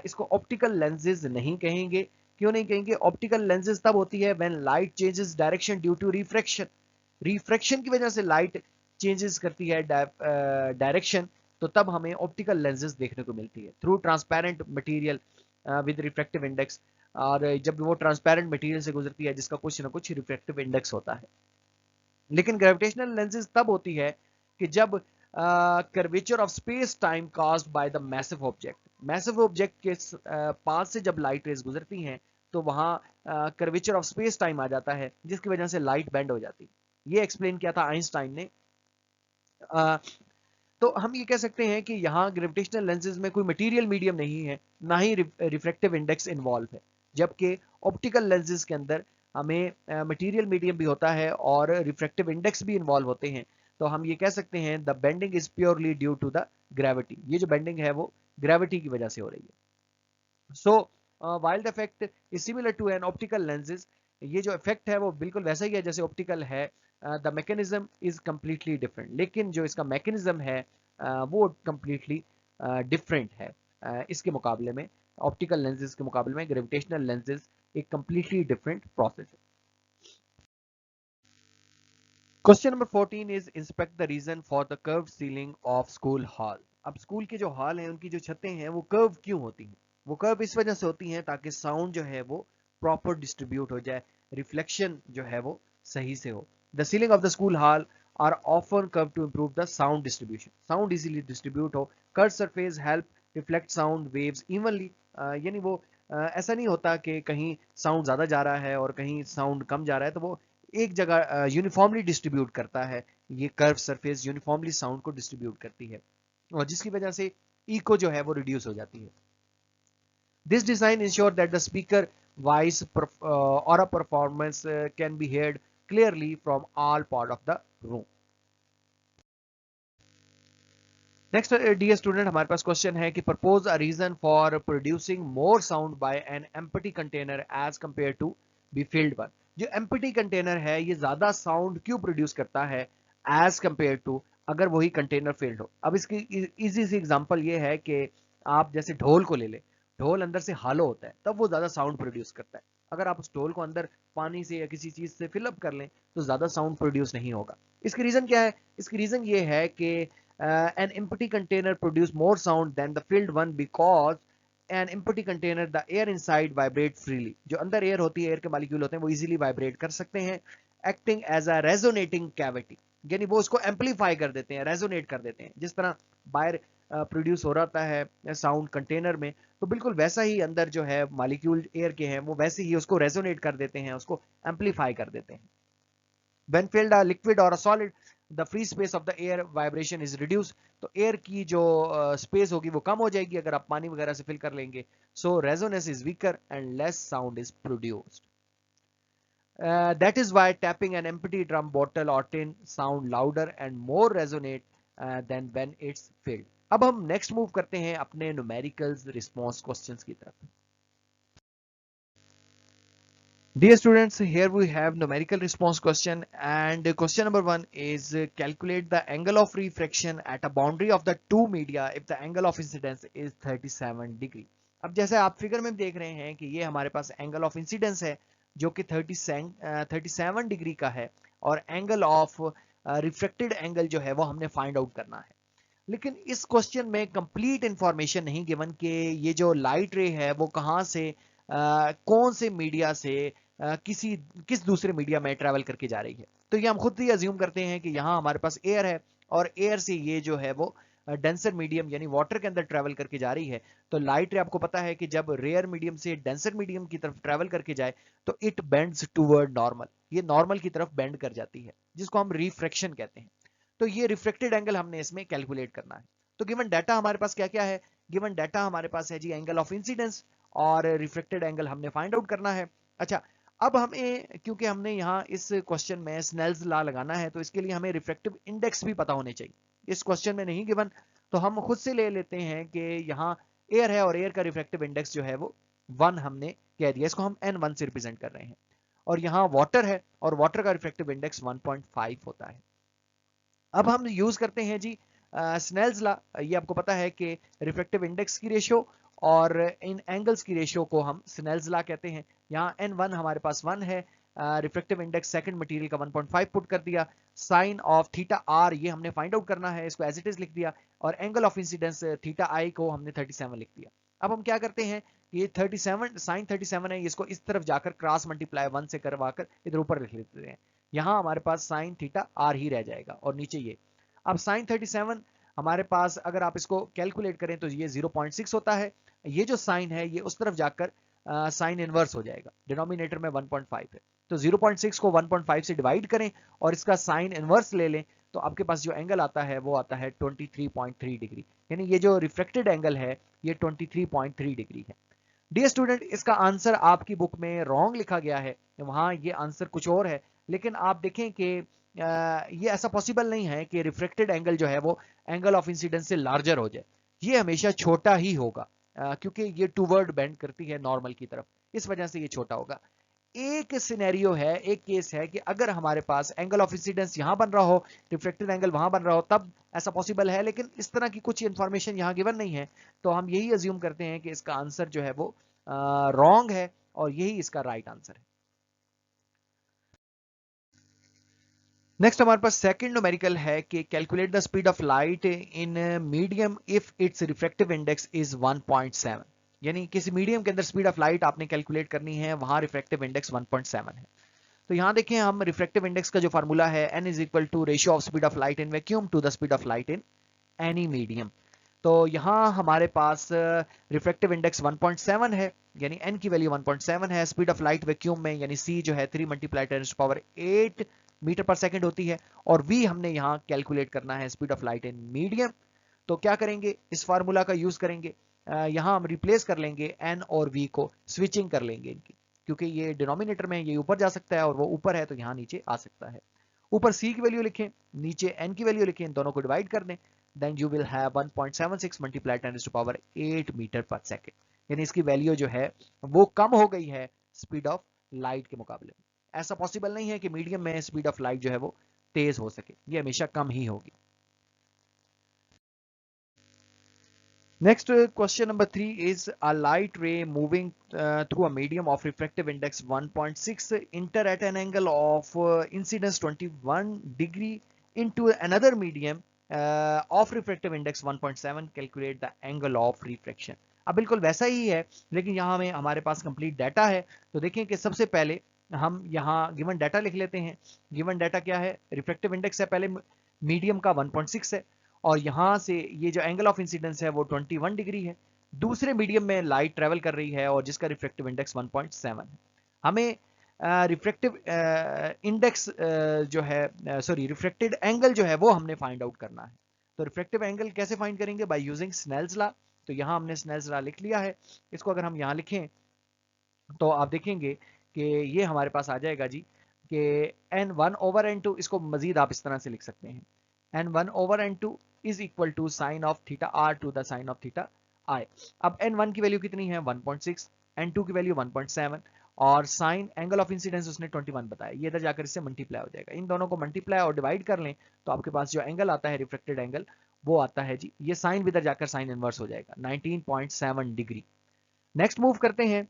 इसको ऑप्टिकल लेंसेज नहीं कहेंगे। क्यों नहीं कहेंगे? ऑप्टिकल लेंसेज तब होती है when light changes direction due to refraction. Refraction की वजह से लाइट चेंजेस करती है डायरेक्शन, तो तब हमें ऑप्टिकल लेंसेज देखने को मिलती है through transparent material with refractive index. और जब वो ट्रांसपेरेंट मटेरियल से गुजरती है जिसका कुछ ना कुछ रिफ्रैक्टिव इंडेक्स होता है। लेकिन ग्रेविटेशनल लेंसेज तब होती है कि जब curvature of space time caused by the massive object. Massive object के पास से जब लाइट रेज गुजरती हैं तो वहां कर्वेचर ऑफ स्पेस टाइम आ जाता है जिसकी वजह से लाइट बेंड हो जाती है। ये एक्सप्लेन किया था आइंस्टाइन ने। तो हम ये कह सकते हैं कि यहाँ ग्रेविटेशनल लेंसेज में कोई मटेरियल मीडियम नहीं है, ना ही रिफ्रैक्टिव इंडेक्स इन्वॉल्व है, जबकि ऑप्टिकल लेंसेज के अंदर हमें मटेरियल मीडियम भी होता है और रिफ्रैक्टिव इंडेक्स भी इन्वॉल्व होते हैं। तो हम ये कह सकते हैं the bending is purely due to the gravity. ये जो बेंडिंग है वो ग्रेविटी की वजह से हो रही है। So wild effect is similar to an optical lenses. ये जो इफेक्ट है वो बिल्कुल वैसा ही है जैसे ऑप्टिकल है। The mechanism is completely different, लेकिन जो इसका मैकेनिज्म है वो कंप्लीटली डिफरेंट है। इसके मुकाबले में ऑप्टिकल लेंसेज के मुकाबले में ग्रेविटेशनल लेंसेज एक कंप्लीटली डिफरेंट प्रोसेस है। Question number 14 is inspect the reason for the curve ceiling of school hall. अब स्कूल के जो हॉल हैं उनकी जो छतें हैं वो कर्व क्यों होती हैं? वो कर्व इस वजह से होती हैं ताकि साउंड जो है वो प्रॉपर डिस्ट्रीब्यूट हो जाए, रिफ्लेक्शन जो है वो सही से हो। The ceiling of the school hall are often curved to improve the sound distribution. Sound easily distribute हो। Curved surface help reflect sound waves evenly. यानी वो ऐसा नहीं होता कि कहीं साउंड ज्यादा जा रहा है और कहीं साउंड कम जा रहा है, तो वो एक जगह यूनिफॉर्मली डिस्ट्रीब्यूट करता है। ये कर्व सरफेस यूनिफॉर्मली साउंड को डिस्ट्रीब्यूट करती है और जिसकी वजह से इको जो है वो रिड्यूस हो जाती है। This design ensure that the speaker voice और a performance can be heard clearly from all part of the room. Next dear student, हमारे पास क्वेश्चन है कि propose a reason for producing more sound by an empty container as compare to be filled one. जो empty container है ये ज्यादा sound क्यों produce करता है एज कंपेयर टू अगर वही कंटेनर फिल्ड हो? अब इसकी इजी सी एग्जांपल ये है कि आप जैसे ढोल को ले ले, ढोल अंदर से हालो होता है तब वो ज्यादा साउंड प्रोड्यूस करता है। अगर आप उस ढोल को अंदर पानी से या किसी चीज से फिलअप कर लें तो ज्यादा साउंड प्रोड्यूस नहीं होगा। इसकी रीजन क्या है? इसकी रीजन ये है कि an empty container produce more sound than the filled one because an empty container the air inside vibrate freely. जो अंदर एयर होती है, एयर के मॉलिक्यूल होते हैं, वो इजीली वाइब्रेट कर सकते हैं, acting as a resonating cavity. यानी वो उसको एम्पलीफाई कर देते हैं, रेजोनेट कर देते हैं। जिस तरह बाहर प्रोड्यूस हो रहा है साउंड कंटेनर में, तो बिल्कुल वैसा ही अंदर जो है मॉलिक्यूल एयर के हैं वो वैसे ही उसको रेजोनेट कर देते हैं, उसको एम्पलीफाई कर देते हैं। When filled a liquid or a solid, the free space of the air vibration is reduced. तो एयर की जो स्पेस होगी वो कम हो जाएगी अगर आप पानी वगैरह से फिल कर लेंगे। So resonance is weaker and less sound is produced. That is why tapping an empty drum bottle or tin sound louder and more resonate than when it's filled. अब हम नेक्स्ट मूव करते हैं अपने numericals response questions की तरफ। Dear students, here we have numerical response question, and question number 1 is calculate the angle of refraction at a boundary of the two media if the angle of incidence is 37 degree. अब जैसे आप figure में देख रहे हैं कि ये हमारे पास एंगल ऑफ इंसिडेंस है जो कि 37 डिग्री का है और एंगल ऑफ रिफ्लेक्टेड एंगल जो है वो हमने फाइंड आउट करना है। लेकिन इस क्वेश्चन में कंप्लीट इंफॉर्मेशन नहीं गिवन कि ये जो लाइट रे है वो कहाँ से कौन से मीडिया से किस दूसरे मीडिया में ट्रैवल करके जा रही है। तो ये हम खुद ही अज्यूम करते हैं कि यहाँ हमारे पास एयर है और एयर से ये जो है वो डेंसर मीडियम यानी वाटर के अंदर ट्रैवल करके जा रही है। तो लाइट रे आपको पता है कि जब रेयर मीडियम से डेंसर मीडियम की तरफ ट्रैवल करके जाए तो इट बेंड्स टूवर्ड नॉर्मल, ये नॉर्मल की तरफ बेंड कर जाती है, जिसको हम रिफ्रैक्शन कहते हैं। तो ये रिफ्लेक्टेड एंगल हमने इसमें कैलकुलेट करना है। तो गिवन डाटा हमारे पास क्या क्या है? गिवन डाटा हमारे पास है जी एंगल ऑफ इंसिडेंस और रिफ्लेक्टेड एंगल हमने फाइंड आउट करना है। अच्छा, अब हमें क्योंकि हमने यहाँ इस क्वेश्चन में स्नेल्स लॉ लगाना है तो इसके लिए हमें रिफ्लेक्टिव इंडेक्स भी पता होने चाहिए। इस क्वेश्चन में नहीं गिवन तो हम खुद से ले लेते हैं कि यहाँ एयर है और एयर का रिफ्लेक्टिव इंडेक्स जो है वो 1 हमने कह दिया, इसको हम n1 से रिप्रेजेंट कर रहे हैं। और यहाँ वाटर है और वाटर का रिफ्लेक्टिव इंडेक्स 1.5 होता है। अब हम यूज करते हैं जी स्नेल्स लॉ। ये आपको पता है कि रिफ्लेक्टिव इंडेक्स की रेशियो और इन एंगल्स की रेशियो को हम स्नेल्स लॉ कहते हैं। यहाँ n1 हमारे पास 1 है, रिफ्लेक्टिव इंडेक्स सेकंड मटेरियल का 1.5 पुट कर दिया, साइन ऑफ थीटा आर ये हमने फाइंड आउट करना है, इसको एज इट इज लिख दिया, और एंगल ऑफ इंसिडेंस थीटा आई को हमने 37 लिख दिया। अब हम क्या करते हैं, ये 37 साइन 37 है, इसको इस तरफ जाकर क्रॉस मल्टीप्लाई 1 से करवाकर इधर ऊपर लिख लेते हैं। यहाँ हमारे पास साइन थीटा आर ही रह जाएगा और नीचे ये। अब साइन 37 हमारे पास अगर आप इसको कैलकुलेट करें तो ये 0.6 होता है। ये जो साइन है ये उस तरफ जाकर साइन इनवर्स हो जाएगा, डिनोमिनेटर में 1.5 है, तो 0.6 को 1.5 से डिवाइड करें और इसका साइन इनवर्स ले लें तो आपके पास जो एंगल आता है वो आता है 23.3 डिग्री। यानी ये जो रिफ्लेक्टेड एंगल है ये 23.3 डिग्री है। डियर स्टूडेंट, इसका आंसर आपकी बुक में रॉन्ग लिखा गया है, वहां ये आंसर कुछ और है। लेकिन आप देखें कि ये ऐसा पॉसिबल नहीं है कि रिफ्लेक्टेड एंगल जो है वो एंगल ऑफ इंसिडेंस से लार्जर हो जाए, ये हमेशा छोटा ही होगा, क्योंकि ये टूवर्ड बेंड करती है नॉर्मल की तरफ, इस वजह से ये छोटा होगा। एक सिनेरियो है, एक केस है कि अगर हमारे पास एंगल ऑफ इंसिडेंस यहां बन रहा हो, रिफ्लेक्टेड एंगल वहां बन रहा हो, तब ऐसा पॉसिबल है, लेकिन इस तरह की कुछ इंफॉर्मेशन यहां गिवन नहीं है, तो हम यही अज्यूम करते हैं कि इसका आंसर जो है वो रॉन्ग है और यही इसका राइट आंसर है। नेक्स्ट हमारे पास सेकंड न्यूमेरिकल है कि calculate the speed of light in medium if it's reflective index is 1.7। यानी किसी मीडियम के अंदर स्पीड ऑफ लाइट आपने कैलकुलेट करनी है, वहां रिफ्लेक्टिव इंडेक्स 1.7 है। तो यहां देखें, हम रिफ्लेक्टिव इंडेक्स का जो फार्मूला है n is equal to ratio of speed of light in vacuum to the speed of light in any medium. तो यहाँ हमारे पास रिफ्लेक्टिव इंडेक्स 1.7 है, यानी n की वैल्यू 1.7 है, स्पीड ऑफ लाइट वैक्यूम में यानी c जो है 3 मल्टीप्लाई 10⁻8 मीटर पर सेकंड होती है, और v हमने यहाँ कैलकुलेट करना है speed of light in medium. तो क्या करेंगे, इस फार्मूला का यूज करेंगे, यहाँ हम रिप्लेस कर लेंगे n और v को, स्विचिंग कर लेंगे इनकी, क्योंकि ये डिनोमिनेटर में ये ऊपर जा सकता है और वो ऊपर है तो यहाँ नीचे आ सकता है। ऊपर c की वैल्यू लिखें, नीचे n की वैल्यू लिखें, इन दोनों को डिवाइड कर दें, then you will have 1.76 multiply 10⁻8 metre पर सेकंड। यानी इसकी वैल्यू जो है वो कम हो गई है स्पीड ऑफ लाइट के मुकाबले में। ऐसा पॉसिबल नहीं है कि मीडियम में स्पीड ऑफ लाइट जो है वो तेज हो सके, ये हमेशा कम ही होगी। Next, question number 3 is a light ray moving through a medium of refractive index 1.6 enter at an angle of incidence 21 degree into another medium of refractive index 1.7 calculate the angle of refraction। अब बिल्कुल वैसा ही है, लेकिन यहाँ में हमारे पास complete data है। तो देखें कि सबसे पहले हम यहाँ गिवन डाटा लिख लेते हैं। गिवन डाटा क्या है, रिफ्रैक्टिव इंडेक्स है पहले मीडियम का 1.6 है, और यहां से ये जो एंगल ऑफ इंसिडेंस है वो 21 डिग्री है। दूसरे मीडियम में लाइट ट्रेवल कर रही है और जिसका रिफ्लेक्टिव इंडेक्स 1.7 है। हमें रिफ्लेक्टिव इंडेक्स जो है सॉरी रिफ्लेक्टेड एंगल जो है वो हमने फाइंड आउट करना है। तो रिफ्लेक्टिव एंगल कैसे फाइंड करेंगे, बाय यूजिंग स्नेल्स लॉ। तो यहां हमने स्नेल्स लॉ लिख लिया है, इसको अगर हम यहां लिखें तो आप देखेंगे कि ये हमारे पास आ जाएगा जी कि n1/n2, इसको मजीद आप इस तरह से लिख सकते हैं, n1/n2 is equal to sine of theta r to the sine of theta i. अब n1 की वैल्यू कितनी है 1.6, n2 की वैल्यू 1.7 और साइन एंगल ऑफ इंसिडेंस उसने 21 बताया, ये इधर जाकर इससे मल्टीप्लाई हो जाएगा। इन दोनों को मल्टीप्लाई और डिवाइड कर लें तो आपके पास जो एंगल आता है रिफ्लेक्टेड एंगल वो आता है जी, ये साइन भी इधर जाकर साइन इनवर्स हो जाएगा 19.7 डिग्री। नेक्स्ट मूव करते हैं।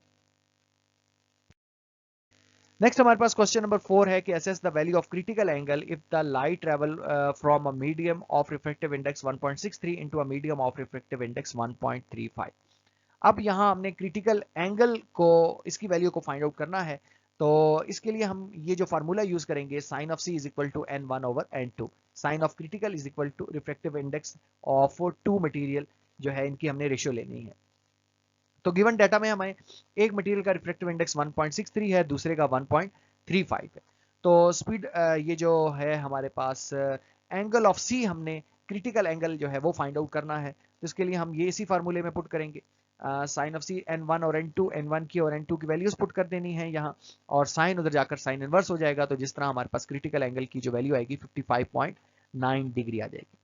नेक्स्ट हमारे पास क्वेश्चन नंबर 4 है कि assess the value of critical angle if the light travel from a medium of refractive index 1.63 into a medium of refractive index 1.35। अब यहाँ हमने क्रिटिकल एंगल को इसकी वैल्यू को फाइंड आउट करना है, तो इसके लिए हम ये जो फार्मूला यूज करेंगे sine of C is equal to n1 over n2, sine of critical is equal to refractive index of two material जो है इनकी हमने रेशियो लेनी है। तो गिवन डाटा में हमें एक मटेरियल का रिफ्रैक्टिव इंडेक्स 1.63 है, दूसरे का 1.35 है। तो स्पीड ये जो है हमारे पास एंगल ऑफ सी हमने क्रिटिकल एंगल जो है वो फाइंड आउट करना है, तो इसके लिए हम ये इसी फार्मूले में पुट करेंगे। साइन ऑफ सी n1 और n2, n1 की और n2 की वैल्यूज पुट कर देनी है यहाँ, और साइन उधर जाकर साइन इनवर्स हो जाएगा, तो जिस तरह हमारे पास क्रिटिकल एंगल की जो वैल्यू आएगी 55.9 डिग्री आ जाएगी।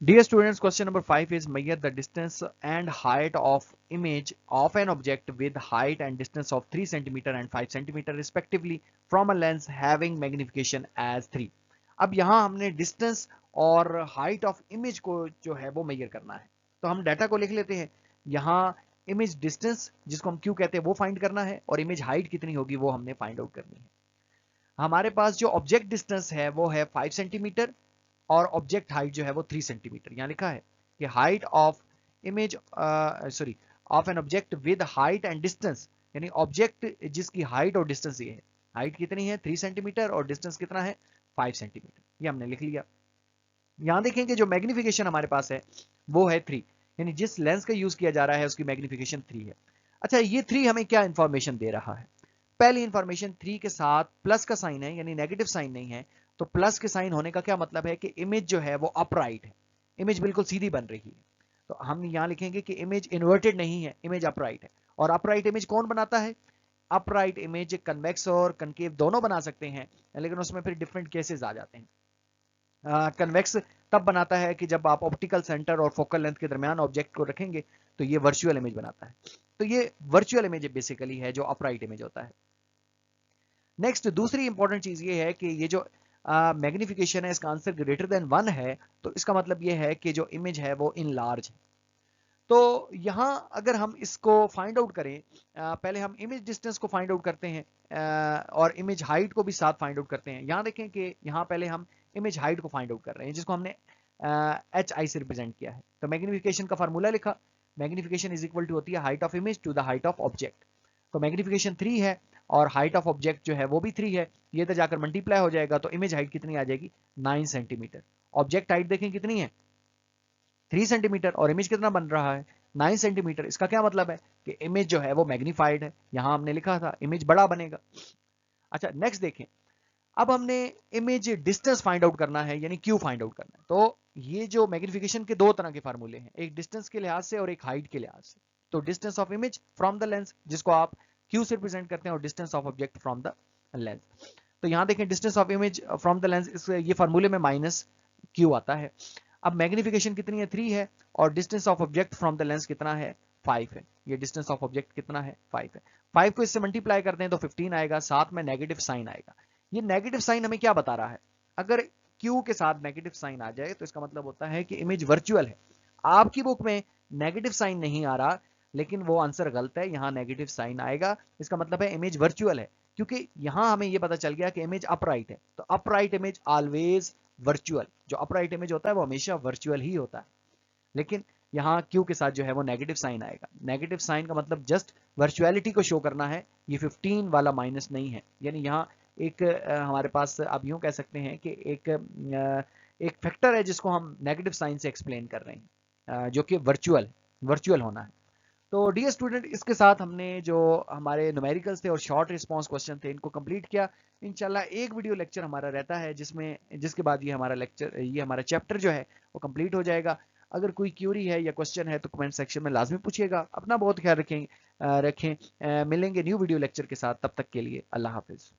Dear students, question number 5 is measure the distance and height of image of an object with height and distance of 3 cm and 5 cm respectively from a lens having magnification as 3। अब यहाँ हमने distance और height of image को जो है वो major करना है, तो हम डाटा को लिख लेते हैं। यहाँ इमेज डिस्टेंस जिसको हम क्यू कहते हैं वो फाइंड करना है, और इमेज हाइट कितनी होगी वो हमने फाइंड आउट करनी है। हमारे पास जो ऑब्जेक्ट डिस्टेंस है वो है 5 सेंटीमीटर और ऑब्जेक्ट हाइट जो है वो 3 सेंटीमीटर। यहां लिखा है कि height of image sorry of an object with height and distance, यानी ऑब्जेक्ट जिसकी हाइट और डिस्टेंस ये है, हाइट कितनी है 3 सेंटीमीटर और डिस्टेंस कितना है 5 सेंटीमीटर, ये हमने लिख लिया। यहां देखेंगे जो मैग्निफिकेशन हमारे पास है वो है 3, यानी जिस लेंस का यूज किया जा रहा है उसकी मैग्निफिकेशन 3 है। अच्छा, ये 3 हमें क्या इंफॉर्मेशन दे रहा है? पहली इंफॉर्मेशन 3 के साथ प्लस का साइन है, यानी नेगेटिव साइन नहीं है। तो प्लस के साइन होने का क्या मतलब है कि इमेज जो है वो अपराइट है, इमेज बिल्कुल सीधी बन रही है। तो हम यहां लिखेंगे कि इमेज इन्वर्टेड नहीं है, इमेज अपराइट है। और अपराइट इमेज कौन बनाता है? अपराइट इमेज कन्वेक्स और कनकेव दोनों बना सकते हैं, लेकिन उसमें फिर डिफरेंट केसेस आ जाते हैं। कन्वेक्स तब बनाता है कि जब आप ऑप्टिकल सेंटर और फोकल लेंथ के दरमियान ऑब्जेक्ट को रखेंगे, तो ये वर्चुअल इमेज बनाता है। तो ये वर्चुअल इमेज बेसिकली है जो अपराइट इमेज होता है। नेक्स्ट दूसरी इंपॉर्टेंट चीज ये है कि ये जो मैग्निफिकेशन है इसका आंसर ग्रेटर देन 1 है, तो इसका मतलब ये है कि जो इमेज है वो इन लार्ज है। तो यहां अगर हम इसको फाइंड आउट करें, पहले हम इमेज डिस्टेंस को फाइंड आउट करते हैं और इमेज हाइट को भी साथ फाइंड आउट करते हैं। यहां देखें कि यहां पहले हम इमेज हाइट को फाइंड आउट कर रहे हैं, जिसको हमने एच आई से रिप्रेजेंट किया है। तो मैग्निफिकेशन का फार्मूला लिखा, मैग्निफिकेशन इज इक्वल टू होती है height of image to the height of object. तो मैग्निफिकेशन 3 है और हाइट ऑफ ऑब्जेक्ट जो है वो भी 3 है, ये तो जाकर मल्टीप्लाई हो जाएगा, तो इमेज हाइट कितनी आ जाएगी 9 सेंटीमीटर। ऑब्जेक्ट हाइट देखें कितनी है 3 सेंटीमीटर और इमेज कितना बन रहा है 9 सेंटीमीटर। इसका क्या मतलब है कि इमेज जो है वो मैग्नीफाइड है, यहां हमने लिखा था इमेज बड़ा बनेगा। अच्छा नेक्स्ट देखें, अब हमने इमेज डिस्टेंस फाइंड आउट करना है, यानी क्यू फाइंड आउट करना है। तो ये जो मैग्निफिकेशन के दो तरह के फार्मूले हैं, एक डिस्टेंस के लिहाज से और एक हाइट के लिहाज से। तो distance of image from the lens जिसको आप क्यू से रिप्रेजेंट करते हैं, और distance of object from the lens. तो यहां देखें distance of image from the lens, ये फार्मूले में माइनस क्यू आता है। अब मैग्निफिकेशन कितनी है 3 है, और distance of object from the lens कितना है 5 है। ये डिस्टेंस ऑफ ऑब्जेक्ट कितना है 5 है। 5 को इससे मल्टीप्लाई करते हैं तो 15 आएगा, साथ में नेगेटिव साइन आएगा। ये नेगेटिव साइन हमें क्या बता रहा है? अगर Q के साथ नेगेटिव साइन आ जाए तो इसका मतलब होता है कि इमेज वर्चुअल है। आपकी बुक में नेगेटिव साइन नहीं आ रहा, लेकिन वो आंसर गलत है, यहां नेगेटिव साइन आएगा। इसका मतलब है इमेज वर्चुअल है, क्योंकि यहां हमें ये पता चल गया कि इमेज अपराइट है। तो अपराइट इमेज ऑलवेज वर्चुअल, जो अपराइट इमेज होता है वो हमेशा वर्चुअल ही होता है। लेकिन यहाँ Q के साथ जो है वो नेगेटिव साइन आएगा। नेगेटिव साइन का मतलब जस्ट वर्चुअलिटी को शो करना है, ये 15 वाला माइनस नहीं है। यानी यहाँ एक हमारे पास आप यूं कह सकते हैं कि एक फैक्टर है जिसको हम नेगेटिव साइन से एक्सप्लेन कर रहे हैं, जो कि वर्चुअल होना है। तो डियर स्टूडेंट, इसके साथ हमने जो हमारे न्यूमेरिकल्स थे और शॉर्ट रिस्पांस क्वेश्चन थे इनको कंप्लीट किया। इंशाल्लाह एक वीडियो लेक्चर हमारा रहता है जिसके बाद ये हमारा चैप्टर जो है वो कंप्लीट हो जाएगा। अगर कोई क्यूरी है या क्वेश्चन है तो कमेंट सेक्शन में लाजमी पूछिएगा। अपना बहुत ख्याल रखें। मिलेंगे न्यू वीडियो लेक्चर के साथ, तब तक के लिए अल्लाह हाफिज।